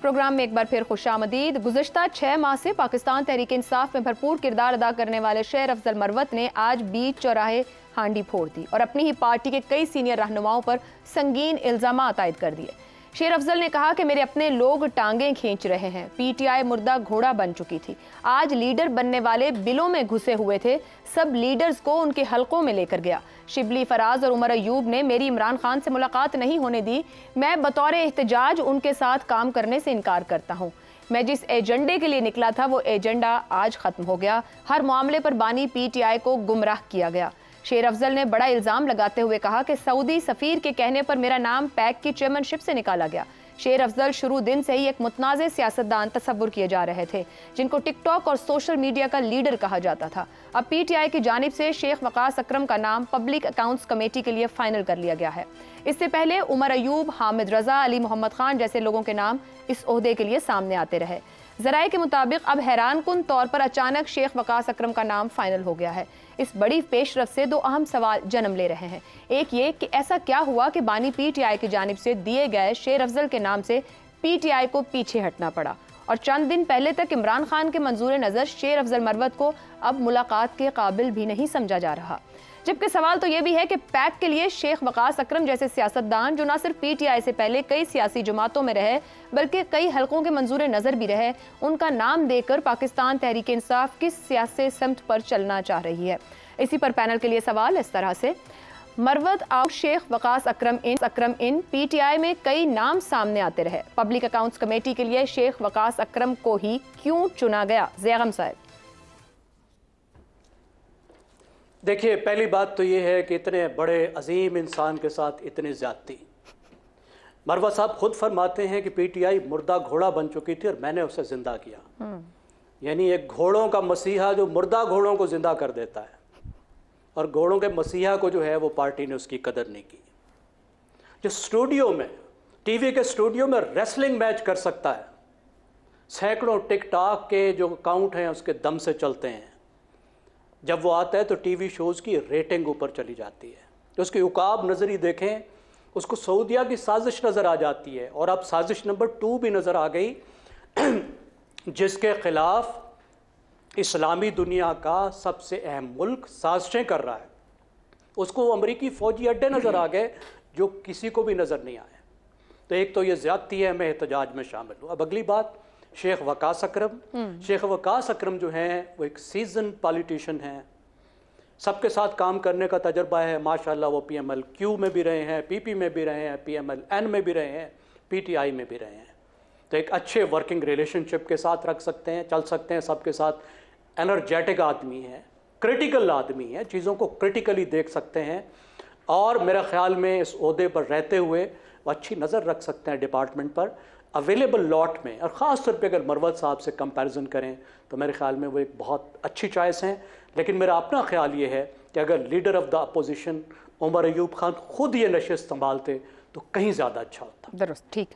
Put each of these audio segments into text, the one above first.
Programme में एक बार फिर खुशामदीद। गुज़श्ता 6 माह से पाकिस्तान तहरीक इंसाफ में भरपूर किरदार अदा करने वाले शेर अफजल मरवत ने आज बीच चौराहे हांडी फोड़ दी और अपनी ही पार्टी के कई सीनियर रहनुमाओं पर संगीन इल्जामात आयद कर दिए। शेर अफजल ने कहा कि मेरे अपने लोग टांगें खींच रहे हैं, पीटीआई मुर्दा घोड़ा बन चुकी थी। आज लीडर बनने वाले बिलों में घुसे हुए थे, सब लीडर्स को उनके हलकों में लेकर गया। शिबली फराज और उमर अयूब ने मेरी इमरान खान से मुलाकात नहीं होने दी। मैं बतौर एहतजाज उनके साथ काम करने से इनकार करता हूँ। मैं जिस एजेंडे के लिए निकला था वो एजेंडा आज खत्म हो गया। हर मामले पर बानी पीटीआई को गुमराह किया गया। शेर अफजल ने बड़ा इल्जाम लगाते हुए कहा कि सऊदी सफीर के कहने पर मेरा नाम पैक की चेयरमैनशिप से निकाला गया। शेर अफजल शुरू दिन से ही एक मुतनाज़े सियासतदान तस्वुर किए जा रहे थे, जिनको टिकटॉक और सोशल मीडिया का लीडर कहा जाता था। अब पीटीआई की जानिब से शेख वकास अकरम का नाम पब्लिक अकाउंट्स कमेटी के लिए फाइनल कर लिया गया है। इससे पहले उमर अयूब, हामिद रजा, अली मोहम्मद खान जैसे लोगों के नाम इस ओहदे के लिए सामने आते रहे। ज़राए के मुताबिक अब हैरानकुन तौर पर अचानक शेख वकास अकरम का नाम फाइनल हो गया है। इस बड़ी पेशरफ से दो अहम सवाल जन्म ले रहे हैं। एक ये कि ऐसा क्या हुआ कि बानी पीटीआई की जानिब से दिए गए शेर अफजल के नाम से पीटीआई को पीछे हटना पड़ा और चंद दिन पहले तक इमरान खान के मंजूर नज़र शेर अफजल मरवत को अब मुलाकात के काबिल भी नहीं समझा जा रहा। जबकि सवाल तो यह भी है कि पैक के लिए शेख वकास अकरम जैसे सियासतदान, जो न सिर्फ पीटीआई से पहले कई सियासी जमातों में रहे बल्कि कई हलकों के मंजूर नज़र भी रहे, उनका नाम देकर पाकिस्तान तहरीक इंसाफ किस सियासी समत पर चलना चाह रही है। इसी पर पैनल के लिए सवाल इस तरह से, मरवत आउट, शेख वकास अकरम इन, पीटीआई में कई नाम सामने आते रहे। पब्लिक अकाउंट्स कमेटी के लिए शेख वकास अकरम को ही क्यों चुना गया? ज़ैगम साहब। देखिए, पहली बात तो ये है कि इतने बड़े अजीम इंसान के साथ इतनी ज्यादती। मरवत साहब खुद फरमाते हैं कि पीटीआई मुर्दा घोड़ा बन चुकी थी और मैंने उसे जिंदा किया। यानी एक घोड़ों का मसीहा जो मुर्दा घोड़ों को जिंदा कर देता है, और घोड़ों के मसीहा को जो है वो पार्टी ने उसकी कदर नहीं की। जो स्टूडियो में, टीवी के स्टूडियो में रेसलिंग मैच कर सकता है, सैकड़ों टिकटॉक के जो अकाउंट हैं उसके दम से चलते हैं, जब वो आता है तो टीवी शोज़ की रेटिंग ऊपर चली जाती है। तो उसकी उकाब नज़री देखें, उसको सऊदिया की साजिश नज़र आ जाती है, और अब साजिश नंबर 2 भी नज़र आ गई जिसके ख़िलाफ़ इस्लामी दुनिया का सबसे अहम मुल्क साजिशें कर रहा है। उसको अमरीकी फ़ौजी अड्डे नज़र आ गए जो किसी को भी नज़र नहीं आए। तो एक तो ये ज़्यादती है, मैं एहतजाज में शामिल हूँ। अब अगली बात, शेख वकास अकरम। शेख वकास अकरम जो हैं वो एक सीजन पॉलिटिशियन हैं, सबके साथ काम करने का तजर्बा है माशाल्लाह। वो PMLQ में भी रहे हैं, PP में भी रहे हैं, PMLN में भी रहे हैं, PTI में भी रहे हैं। तो एक अच्छे वर्किंग रिलेशनशिप के साथ रख सकते हैं, चल सकते हैं सबके साथ। एनर्जेटिक आदमी है, क्रिटिकल आदमी है, चीज़ों को क्रिटिकली देख सकते हैं, और मेरा ख्याल में इस ओहदे पर रहते हुए वो अच्छी नज़र रख सकते हैं डिपार्टमेंट पर, अवेलेबल लॉट में। और ख़ास तौर पे अगर मरवत साहब से कंपैरिजन करें तो मेरे ख्याल में वो एक बहुत अच्छी चॉइस हैं। लेकिन मेरा अपना ख्याल ये है कि अगर leader of the opposition Omar Ayub Khan खुद ये नशिस्त संभालते तो कहीं ज़्यादा अच्छा होता। दुरुस्त, ठीक।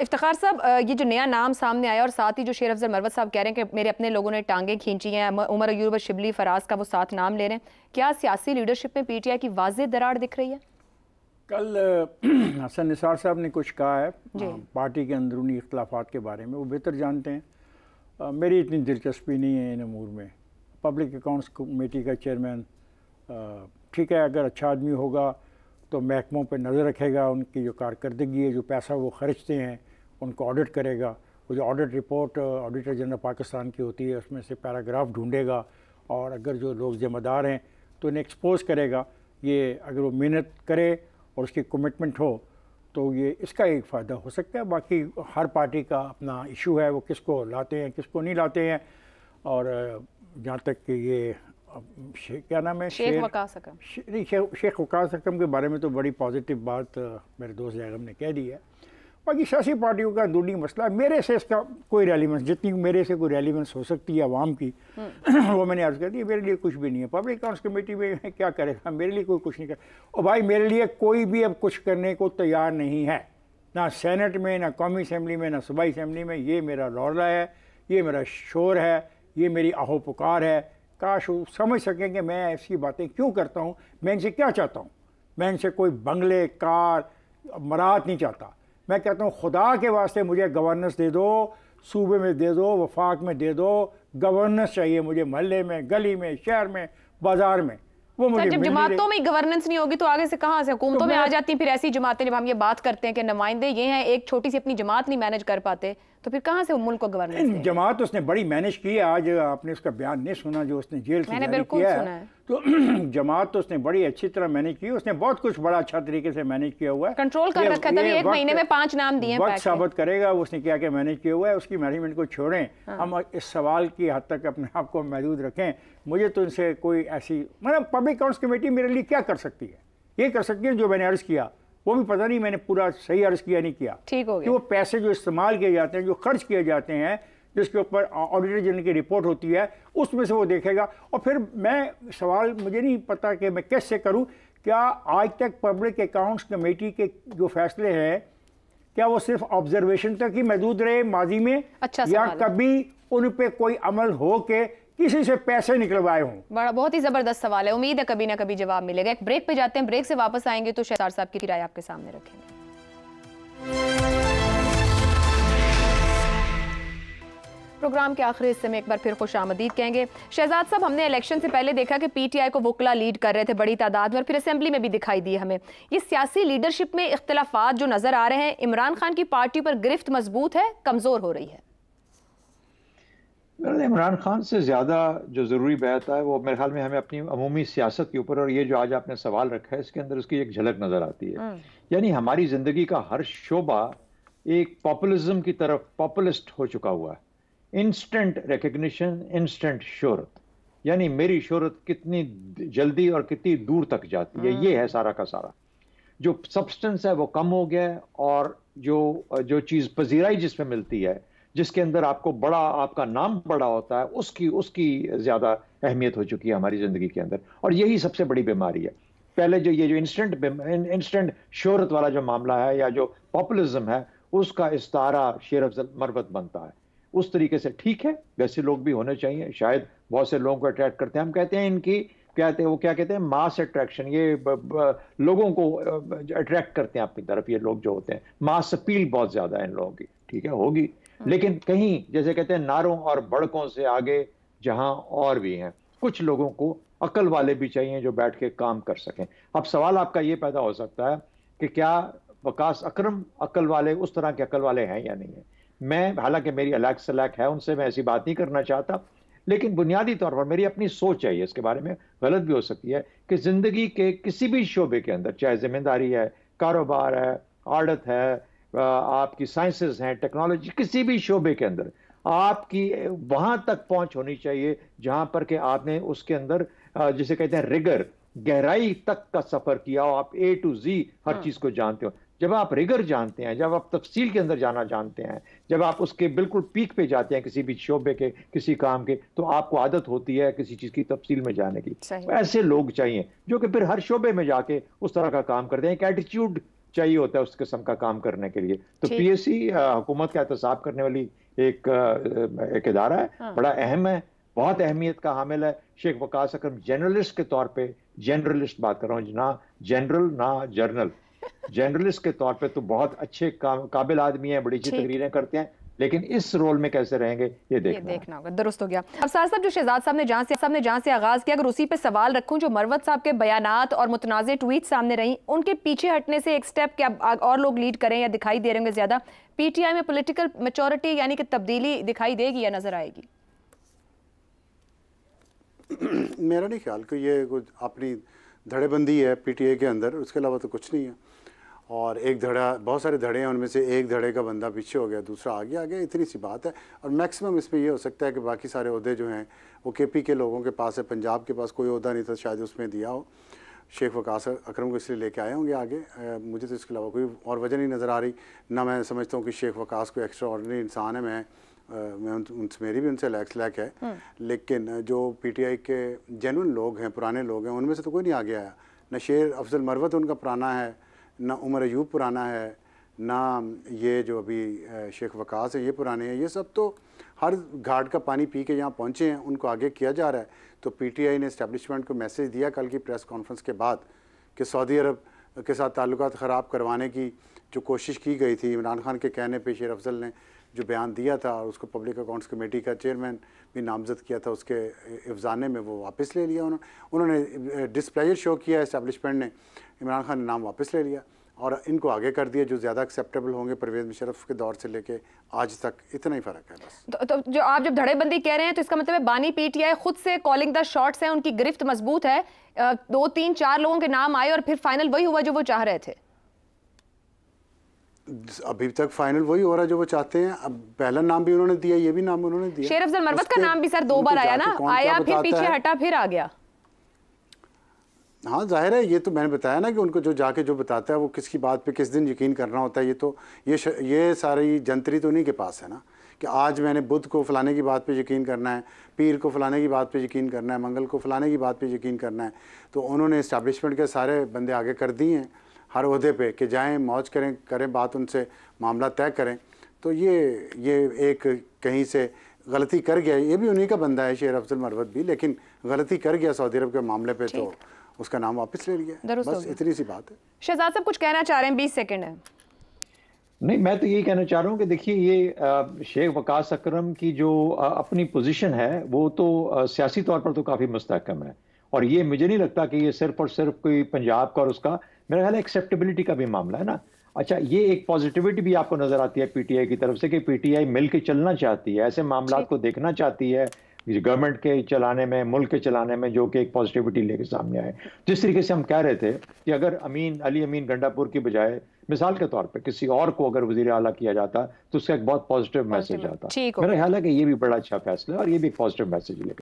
इफ्तिखार साहब, ये जो नया नाम सामने आया और साथ ही जो शेर अफजल मरवत साहब कह रहे हैं कि मेरे अपने लोगों ने टांगें खींची हैं, उमर अयूब और शिबली फराज का वो साथ नाम ले रहे हैं, क्या सियासी लीडरशिप में पीटीआई की वाज़ेह दरार दिख रही है? कल हसन निसार साहब ने कुछ कहा है पार्टी के अंदरूनी इख्तलाफात के बारे में, वो बेहतर जानते हैं। मेरी इतनी दिलचस्पी नहीं है इन अमूर में। पब्लिक अकाउंट्स कमेटी का चेयरमैन ठीक है, अगर अच्छा आदमी होगा तो महकमों पर नज़र रखेगा, उनकी जो कारकर्दगी है, जो पैसा वो खर्चते हैं उनको ऑडिट करेगा। वो जो audit report auditor general Pakistan की होती है उसमें से पैराग्राफ ढूंढेगा, और अगर जो लोग ज़िम्मेदार हैं तो उन्हें एक्सपोज करेगा। ये अगर वो मेहनत करे और उसकी कमिटमेंट हो तो ये इसका एक फ़ायदा हो सकता है। बाकी हर पार्टी का अपना इशू है, वो किसको लाते हैं किसको नहीं लाते हैं। और जहाँ तक कि ये क्या नाम है, शेख वकास अकरम, शेख वकास अकरम के बारे में तो बड़ी पॉजिटिव बात मेरे दोस्त ज़ैगम ने कह दी है। बाकी सियासी पार्टियों का अंदरूनी मसला, मेरे से इसका कोई रेलिवेंस, जितनी मेरे से कोई रेलिवेंस हो सकती है आवाम की वो मैंने अर्ज़ कर दी, मेरे लिए कुछ भी नहीं है। पब्लिक अकाउंट्स कमेटी में क्या करेगा, मेरे लिए कोई कुछ नहीं करे। और भाई मेरे लिए कोई भी अब कुछ करने को तैयार नहीं है, ना सेनेट में, ना कौमी असम्बली में, ना सूबाई असम्बली में। ये मेरा लौड़ा है, ये मेरा शोर है, ये मेरी आहो पुकार है। काश वो समझ सकें कि मैं ऐसी बातें क्यों करता हूँ, मैं इनसे क्या चाहता हूँ। मैं इनसे कोई बंगले, कार, मराहत नहीं चाहता। मैं कहता हूँ खुदा के वास्ते मुझे गवर्नेंस दे दो, सूबे में दे दो, वफाक में दे दो, गवर्नेंस चाहिए मुझे, मोहल्ले में, गली में, शहर में, बाजार में। वो मुझे जब जमातों में गवर्नेंस नहीं होगी तो आगे से कहां से हुकूमतों में आ जाती हैं फिर ऐसी जमातें। जब हम ये बात करते हैं कि नुमाइंदे ये हैं, एक छोटी सी अपनी जमात नहीं मैनेज कर पाते, तो फिर कहां से मुल्क को गवर्नेंस देंगे? जमात उसने बड़ी मैनेज की है। आज आपने उसका बयान नहीं सुना जो उसने जेल से जारी बिल्कुल किया सुना है, है। तो जमात तो उसने बड़ी अच्छी तरह मैनेज की। उसने बहुत कुछ बड़ा अच्छा तरीके से मैनेज किया हुआ है, कंट्रोल कर रखा है। तभी एक महीने में 5 नाम दिए, वक्त साबित करेगा उसने क्या क्या मैनेज किया हुआ है। उसकी मैनेजमेंट को छोड़ें, हम इस सवाल की हद तक अपने आप को महदूद रखें। मुझे तो इनसे कोई ऐसी, मतलब पब्लिक अकाउंट्स कमेटी मेरे लिए क्या कर सकती है? ये कर सकती है जो मैंने अर्ज किया, वो भी पता नहीं मैंने पूरा सही अर्ज किया नहीं किया, ठीक हो गया। कि वो पैसे जो इस्तेमाल किए जाते हैं, जो खर्च किए जाते हैं, जिसके ऊपर ऑडिटर जनरल की रिपोर्ट होती है, उसमें से वो देखेगा। और फिर मैं सवाल मुझे नहीं पता कि मैं कैसे करूं, क्या आज तक पब्लिक अकाउंट्स कमेटी के जो फैसले हैं क्या वो सिर्फ ऑब्जर्वेशन तक ही महदूद रहे माजी में, या कभी उन पे कोई अमल हो के किसी से पैसे निकलवाए हों? बड़ा बहुत ही जबरदस्त सवाल है, उम्मीद है कभी ना कभी जवाब मिलेगा। एक ब्रेक पे जाते हैं, ब्रेक से वापस आएंगे तो शहजाद साहब की राय आपके सामने रखेंगे। प्रोग्राम के आखिरी हिस्से में एक बार फिर खुशामदीद कहेंगे। शहजाद साहब, हमने इलेक्शन से पहले देखा कि पीटीआई को वकला लीड कर रहे थे बड़ी तादाद में, और फिर असेंबली में भी दिखाई दी हमें। ये सियासी लीडरशिप में इख्तिलाफात जो नजर आ रहे हैं, इमरान खान की पार्टी पर गिरफ्त मजबूत है, कमजोर हो रही है? इमरान खान से ज़्यादा जो ज़रूरी बात है वो मेरे ख्याल में हमें अपनी अमूमी सियासत के ऊपर, और ये जो आज आपने सवाल रखा है इसके अंदर उसकी एक झलक नज़र आती है। यानी हमारी ज़िंदगी का हर शोबा एक पॉपुलिज्म की तरफ पॉपुलिस्ट हो चुका हुआ है। इंस्टेंट रिकग्निशन, इंस्टेंट शोहरत, यानी मेरी शोहरत कितनी जल्दी और कितनी दूर तक जाती है, ये है सारा का सारा। जो सब्सटेंस है वो कम हो गया है, और जो चीज़ पजीराई जिसमें मिलती है, जिसके अंदर आपको बड़ा, आपका नाम बड़ा होता है, उसकी ज़्यादा अहमियत हो चुकी है हमारी ज़िंदगी के अंदर। और यही सबसे बड़ी बीमारी है। पहले जो ये जो इंस्टेंट शोहरत वाला जो मामला है या जो पॉपुलिज्म है, उसका इस्तारा शेर अफजल मरवत बनता है। उस तरीके से ठीक है, वैसे लोग भी होने चाहिए, शायद बहुत से लोगों को अट्रैक्ट करते हैं। हम कहते हैं इनकी क्या कहते हैं मास अट्रैक्शन, ये लोगों को अट्रैक्ट करते हैं अपनी तरफ। ये लोग जो होते हैं, मास अपील बहुत ज्यादा है इन लोगों की, ठीक है, होगी, लेकिन कहीं जैसे कहते हैं नारों और बड़कों से आगे जहां और भी हैं, कुछ लोगों को अकल वाले भी चाहिए जो बैठ के काम कर सकें। अब सवाल आपका ये पैदा हो सकता है कि क्या वकास अकरम अकल वाले, उस तरह के अकल वाले हैं या नहीं है। मैं, हालांकि मेरी अलग सलाक है उनसे, मैं ऐसी बात नहीं करना चाहता, लेकिन बुनियादी तौर पर मेरी अपनी सोच है, इसके बारे में गलत भी हो सकती है, कि जिंदगी के किसी भी शोबे के अंदर, चाहे जिम्मेदारी है, कारोबार है, आड़त है, आपकी साइंसेस हैं, टेक्नोलॉजी, किसी भी शोबे के अंदर आपकी वहां तक पहुंच होनी चाहिए जहां पर कि आपने उसके अंदर जिसे कहते हैं रिगर, गहराई तक का सफर किया हो, आप ए टू जी हर चीज को जानते हो। जब आप रिगर जानते हैं, जब आप तफसील के अंदर जाना जानते हैं, जब आप उसके बिल्कुल पीक पे जाते हैं किसी भी शोबे के, किसी काम के, तो आपको आदत होती है किसी चीज की तफसील में जाने की। ऐसे लोग चाहिए जो कि फिर हर शोबे में जाके उस तरह का काम करते हैं। एक एटीट्यूड चाहिए होता है उस किस्म का काम करने के लिए। तो पीएससी हुकूमत का एहतसाब करने वाली एक इदारा है, बड़ा अहम है, बहुत अहमियत का हामिल है। शेख वकास अकरम जर्नलिस्ट के तौर पे, जर्नलिस्ट बात कर रहा हूँ, ना जनरल ना जर्नल, जर्नलिस्ट के तौर पे तो बहुत अच्छे काबिल आदमी हैं, बड़ी अच्छी तकरीरें करते हैं, लेकिन इस रोल में कैसे रहेंगे ये देखना होगा। दुरुस्त हो गया। अब साहब, जो शहजाद साहब ने जहां से आगाज किया, अगर उसी पे सवाल रखूं, जो मरवत साहब के बयानात और मुतनाज़े ट्वीट सामने रही, उनके पीछे हटने से एक स्टेप क्या और लोग लीड करें या दिखाई दे रहे होंगे ज्यादा, पीटीआई में पॉलिटिकल मैच्योरिटी यानी कि तब्दीली दिखाई देगी या नजर आएगी? मेरा नहीं ख्याल कि ये कुछ अपनी धड़ेबंदी है पीटीआई के अंदर, उसके अलावा तो कुछ नहीं है। और एक धड़ा, बहुत सारे धड़े हैं, उनमें से एक धड़े का बंदा पीछे हो गया, दूसरा आगे आ गया, इतनी सी बात है। और मैक्सिमम इसमें ये हो सकता है कि बाकी सारे ओहदे जो हैं वो केपी के लोगों के पास है, पंजाब के पास कोई ओहदा नहीं था, शायद उसमें दिया हो। शेख वकास अकरम को इसलिए लेके आए होंगे आगे। मुझे तो इसके अलावा कोई और वजह नहीं नज़र आ रही। ना मैं समझता हूँ कि शेख वकास कोई एक्स्ट्रा ऑर्डिनरी इंसान है, मैं मेरी भी उनसे लैक है, लेकिन जो पीटीआई के जेन्युइन लोग हैं, पुराने लोग हैं, उनमें से तो कोई नहीं आगे आया। न शेर अफजल मरवत उनका पुराना है, ना उमर अयूब पुराना है, ना ये जो अभी शेख वकास है ये पुराने हैं। ये सब तो हर घाट का पानी पी के यहाँ पहुँचे हैं, उनको आगे किया जा रहा है। तो पीटीआई ने इस्टेब्लिशमेंट को मैसेज दिया कल की प्रेस कॉन्फ्रेंस के बाद कि सऊदी अरब के साथ ताल्लुकात ख़राब करवाने की जो कोशिश की गई थी इमरान खान के कहने पे शेर अफजल ने जो बयान दिया था और उसको पब्लिक अकाउंट्स कमेटी का चेयरमैन भी नामजद किया था, उसके इफ्जाने में वो वापस ले लिया उन्होंने डिस्प्लेजर शो किया इस्टेब्लिशमेंट ने, इमरान खान ने नाम वापस ले लिया और इनको आगे कर दिया जो ज़्यादा एक्सेप्टेबल होंगे परवेज़ मुशर्रफ के दौर से लेके आज तक, इतना ही फ़र्क है बस। तो जो आप जब धड़ेबंदी कह रहे हैं तो इसका मतलब है बानी पीटीआई खुद से कॉलिंग द शॉट्स है, उनकी गिरफ्त मजबूत है, 2 3 4 लोगों के नाम आए और फिर फाइनल वही हुआ जो वो चाह रहे थे। अभी तक फाइनल वही हो रहा है जो वो चाहते हैं। अब पहला नाम भी उन्होंने दिया, ये भी नाम उन्होंने दिया। शेर अफजल मरवत का नाम भी सर 2 बार आया ना, आया फिर पीछे हटा फिर आ गया। हाँ जाहिर है, ये तो मैंने बताया ना कि उनको जो जाके जो बताता है वो किसकी बात पे किस दिन यकीन करना होता है। ये तो ये सारी जंतरी तो उन्हीं के पास है ना कि आज मैंने बुध को फलाने की बात पे यकीन करना है, पीर को फलाने की बात पे यकीन करना है, मंगल को फलाने की बात पे यकीन करना है। तो उन्होंने इस्टेब्लिशमेंट के सारे बंदे आगे कर दिए हैं हर ओहदे पे कि जाएं मौज करें बात, उनसे मामला तय करें। तो ये एक कहीं से गलती कर गया, ये भी उन्हीं का बंदा है शेर अफजल मरवत भी, लेकिन गलती कर गया सऊदी अरब के मामले पे तो उसका नाम वापस ले लिया, बस इतनी सी बात है। शहजाद साहब कुछ कहना चाह रहे हैं, 20 सेकंड है। नहीं, मैं तो यही कहना चाह रहा हूँ कि देखिए ये शेख वकास अकरम की जो अपनी पोजीशन है वो तो सियासी तौर पर तो काफ़ी मुस्तहकम है और ये मुझे नहीं लगता कि ये सिर्फ और सिर्फ कोई पंजाब का और उसका, मेरा ख्याल है एक्सेप्टेबिलिटी का भी मामला है ना। अच्छा, ये एक पॉजिटिविटी भी आपको नजर आती है पीटीआई की तरफ से कि पीटीआई मिल के चलना चाहती है, ऐसे मामला को देखना चाहती है गवर्नमेंट के चलाने में, मुल्क के चलाने में, जो कि एक पॉजिटिविटी लेके सामने आए। जिस तरीके से हम कह रहे थे कि अगर अली अमीन गंडापुर की बजाय मिसाल के तौर पे किसी और को अगर वजीर आला किया जाता तो उसका एक बहुत पॉजिटिव मैसेज आता। मेरा ख्याल है कि ये भी बड़ा अच्छा फैसला है और ये भी एक पॉजिटिव मैसेज लेकर